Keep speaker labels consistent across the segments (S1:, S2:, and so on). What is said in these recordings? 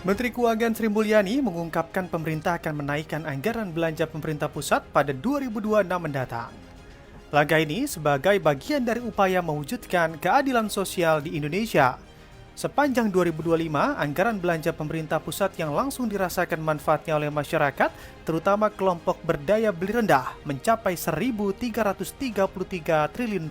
S1: Menteri Keuangan Sri Mulyani mengungkapkan pemerintah akan menaikkan anggaran belanja pemerintah pusat pada 2026 mendatang. Langkah ini sebagai bagian dari upaya mewujudkan keadilan sosial di Indonesia. Sepanjang 2025, anggaran belanja pemerintah pusat yang langsung dirasakan manfaatnya oleh masyarakat, terutama kelompok berdaya beli rendah, mencapai Rp1.333 triliun.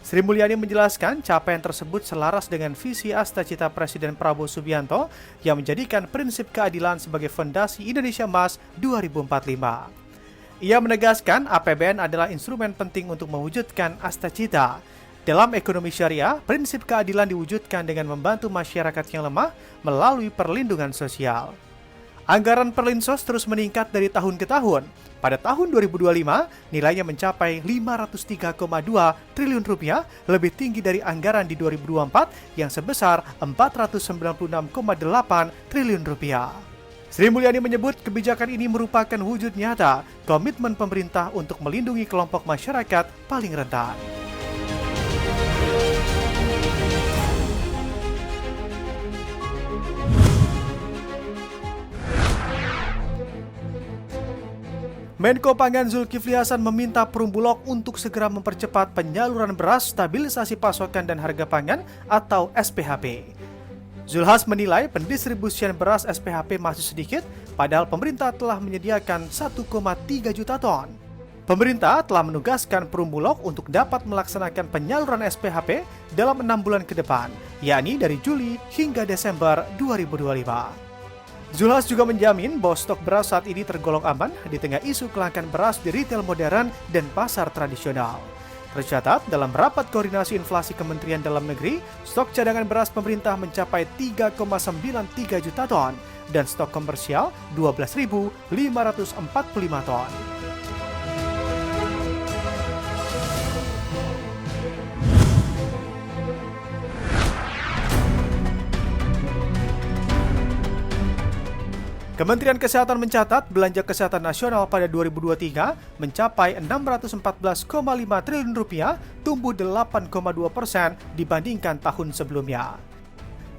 S1: Sri Mulyani menjelaskan capaian tersebut selaras dengan visi Astacita Presiden Prabowo Subianto yang menjadikan prinsip keadilan sebagai fondasi Indonesia Emas 2045. Ia menegaskan APBN adalah instrumen penting untuk mewujudkan Astacita. Dalam ekonomi syariah, prinsip keadilan diwujudkan dengan membantu masyarakat yang lemah melalui perlindungan sosial. Anggaran Perlinsos terus meningkat dari tahun ke tahun. Pada tahun 2025, nilainya mencapai Rp503,2 triliun, lebih tinggi dari anggaran di 2024 yang sebesar Rp496,8 triliun. Sri Mulyani menyebut kebijakan ini merupakan wujud nyata komitmen pemerintah untuk melindungi kelompok masyarakat paling rentan. Menko Pangan Zulkifli Hasan meminta Perum Bulog untuk segera mempercepat penyaluran beras stabilisasi pasokan dan harga pangan atau SPHP. Zulhas menilai pendistribusian beras SPHP masih sedikit, padahal pemerintah telah menyediakan 1,3 juta ton. Pemerintah telah menugaskan Perum Bulog untuk dapat melaksanakan penyaluran SPHP dalam 6 bulan ke depan, yakni dari Juli hingga Desember 2025. Zulhas juga menjamin bahwa stok beras saat ini tergolong aman di tengah isu kelangkaan beras di retail modern dan pasar tradisional. Tercatat, dalam rapat koordinasi inflasi Kementerian Dalam Negeri, stok cadangan beras pemerintah mencapai 3,93 juta ton dan stok komersial 12.545 ton. Kementerian Kesehatan mencatat belanja kesehatan nasional pada 2023 mencapai Rp614,5 triliun, tumbuh 8,2% dibandingkan tahun sebelumnya.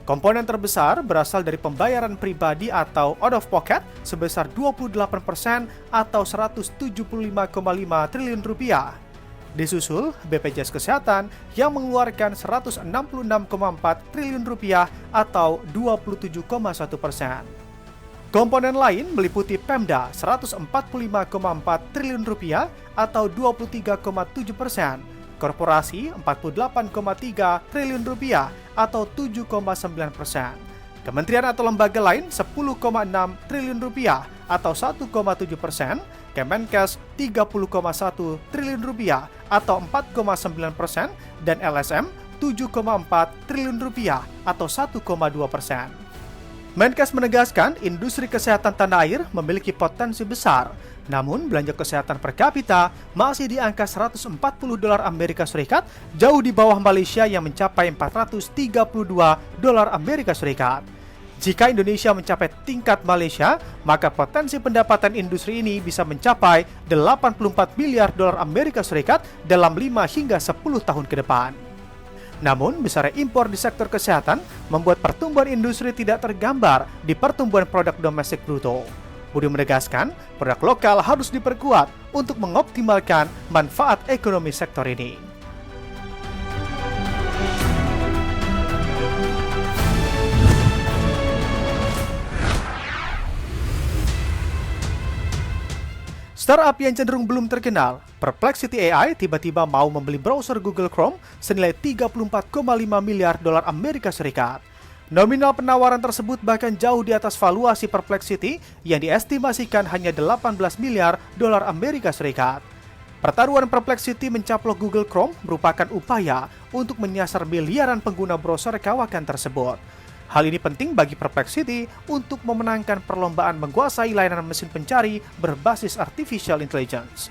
S1: Komponen terbesar berasal dari pembayaran pribadi atau out of pocket sebesar 28% atau Rp175,5 triliun. Disusul BPJS Kesehatan yang mengeluarkan Rp166,4 triliun atau 27,1%. Komponen lain meliputi Pemda Rp145,4 triliun atau 23,7%, korporasi Rp48,3 triliun atau 7,9%, kementerian atau lembaga lain Rp10,6 triliun atau 1,7%, Kemenkes Rp30,1 triliun atau 4,9%, dan LSM Rp7,4 triliun atau 1,2%. Menkes menegaskan industri kesehatan tanah air memiliki potensi besar, namun belanja kesehatan per kapita masih di angka $140 Amerika Serikat, jauh di bawah Malaysia yang mencapai $432 Amerika Serikat. Jika Indonesia mencapai tingkat Malaysia, maka potensi pendapatan industri ini bisa mencapai $84 miliar Amerika Serikat dalam 5 hingga 10 tahun ke depan. Namun, besarnya impor di sektor kesehatan membuat pertumbuhan industri tidak tergambar di pertumbuhan produk domestik bruto. Budi menegaskan, produk lokal harus diperkuat untuk mengoptimalkan manfaat ekonomi sektor ini. Startup yang cenderung belum terkenal, Perplexity AI tiba-tiba mau membeli browser Google Chrome senilai $34,5 miliar Amerika Serikat. Nominal penawaran tersebut bahkan jauh di atas valuasi Perplexity yang diestimasikan hanya $18 miliar Amerika Serikat. Pertaruhan Perplexity mencaplok Google Chrome merupakan upaya untuk menyasar miliaran pengguna browser kawakan tersebut. Hal ini penting bagi Perplexity untuk memenangkan perlombaan menguasai layanan mesin pencari berbasis artificial intelligence.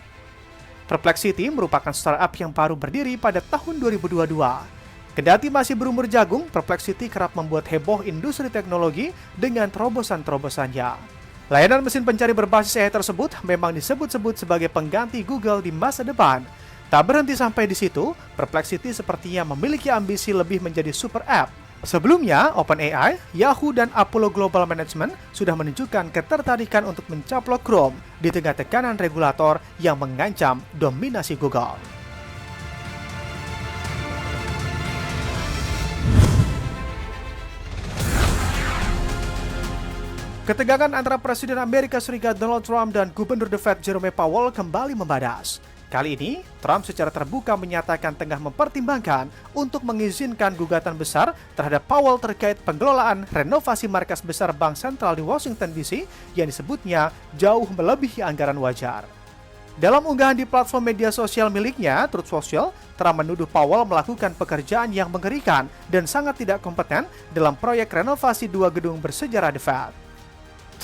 S1: Perplexity merupakan startup yang baru berdiri pada tahun 2022. Kendati masih berumur jagung, Perplexity kerap membuat heboh industri teknologi dengan terobosan-terobosannya. Layanan mesin pencari berbasis AI tersebut memang disebut-sebut sebagai pengganti Google di masa depan. Tak berhenti sampai di situ, Perplexity sepertinya memiliki ambisi lebih menjadi super app Sebelumnya, OpenAI, Yahoo, dan Apollo Global Management sudah menunjukkan ketertarikan untuk mencaplok Chrome di tengah tekanan regulator yang mengancam dominasi Google. Ketegangan antara Presiden Amerika Serikat Donald Trump dan Gubernur The Fed Jerome Powell kembali membadas. Kali ini, Trump secara terbuka menyatakan tengah mempertimbangkan untuk mengizinkan gugatan besar terhadap Powell terkait pengelolaan renovasi markas besar Bank Sentral di Washington DC yang disebutnya jauh melebihi anggaran wajar. Dalam unggahan di platform media sosial miliknya, Truth Social, Trump menuduh Powell melakukan pekerjaan yang mengerikan dan sangat tidak kompeten dalam proyek renovasi 2 gedung bersejarah The Fed.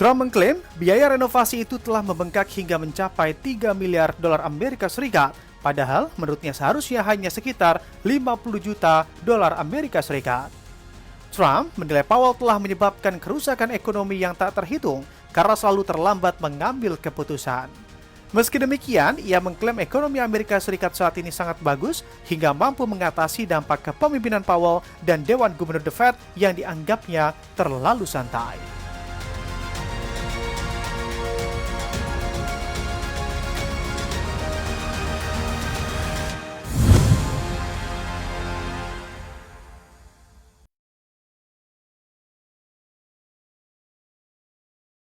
S1: Trump mengklaim biaya renovasi itu telah membengkak hingga mencapai 3 miliar dolar Amerika Serikat, padahal menurutnya seharusnya hanya sekitar 50 juta dolar Amerika Serikat. Trump menilai Powell telah menyebabkan kerusakan ekonomi yang tak terhitung karena selalu terlambat mengambil keputusan. Meski demikian, ia mengklaim ekonomi Amerika Serikat saat ini sangat bagus hingga mampu mengatasi dampak kepemimpinan Powell dan Dewan Gubernur The Fed yang dianggapnya terlalu santai.